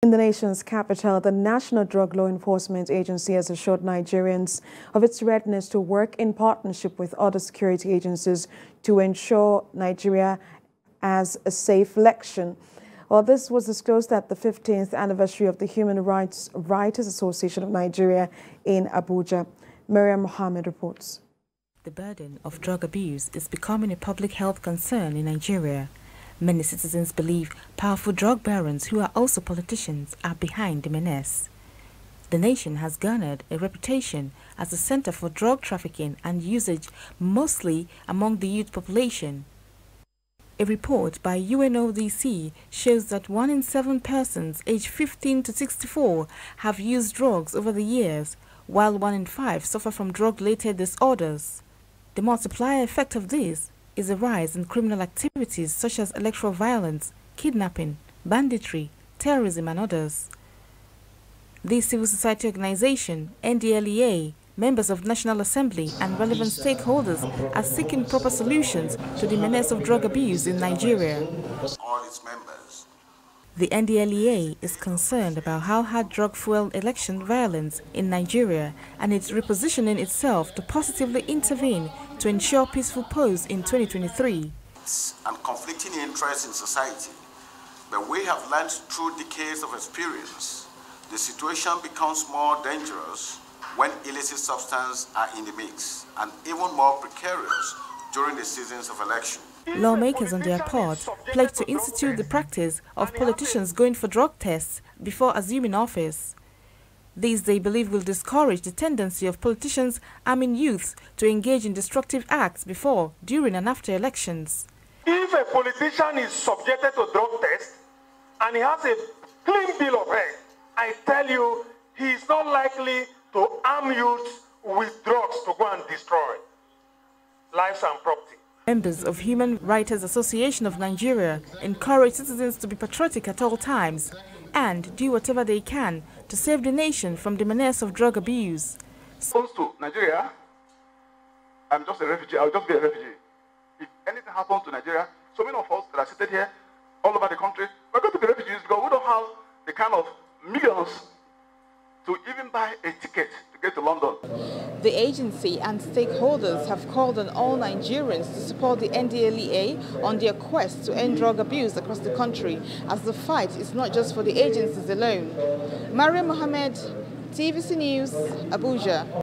In the nation's capital, the National Drug Law Enforcement Agency has assured Nigerians of its readiness to work in partnership with other security agencies to ensure Nigeria has a safe election. Well, this was disclosed at the 15th anniversary of the Human Rights Writers Association of Nigeria in Abuja. Miriam Mohammed reports. The burden of drug abuse is becoming a public health concern in Nigeria. Many citizens believe powerful drug barons who are also politicians are behind the menace. The nation has garnered a reputation as a center for drug trafficking and usage, mostly among the youth population. A report by UNODC shows that 1 in 7 persons aged 15 to 64 have used drugs over the years, while 1 in 5 suffer from drug-related disorders. The multiplier effect of this is a rise in criminal activities such as electoral violence, kidnapping, banditry, terrorism and others. The civil society organization, NDLEA, members of National Assembly and relevant stakeholders are seeking proper solutions to the menace of drug abuse in Nigeria. All its members. The NDLEA is concerned about how hard drug-fueled election violence in Nigeria and it's repositioning itself to positively intervene to ensure peaceful polls in 2023. And conflicting interests in society, but we have learned through decades of experience, the situation becomes more dangerous when illicit substances are in the mix, and even more precarious during the seasons of election. Lawmakers on their part pledge to institute the practice of politicians going for drug tests before assuming office. These they believe will discourage the tendency of politicians arming youths to engage in destructive acts before, during and after elections. If a politician is subjected to drug tests and he has a clean bill of health, I tell you, he is not likely to arm youths with drugs to go and destroy lives and property. Members of Human Rights Association of Nigeria encourage citizens to be patriotic at all times and do whatever they can to save the nation from the menace of drug abuse. Comes to Nigeria, I'm just a refugee, I'll just be a refugee. If anything happens to Nigeria, so many of us that are seated here all over the country, we're going to be refugees because we don't have the kind of millions to even buy a ticket to get to London. The agency and stakeholders have called on all Nigerians to support the NDLEA on their quest to end drug abuse across the country, as the fight is not just for the agencies alone. Miriam Mohammed, TVC News, Abuja.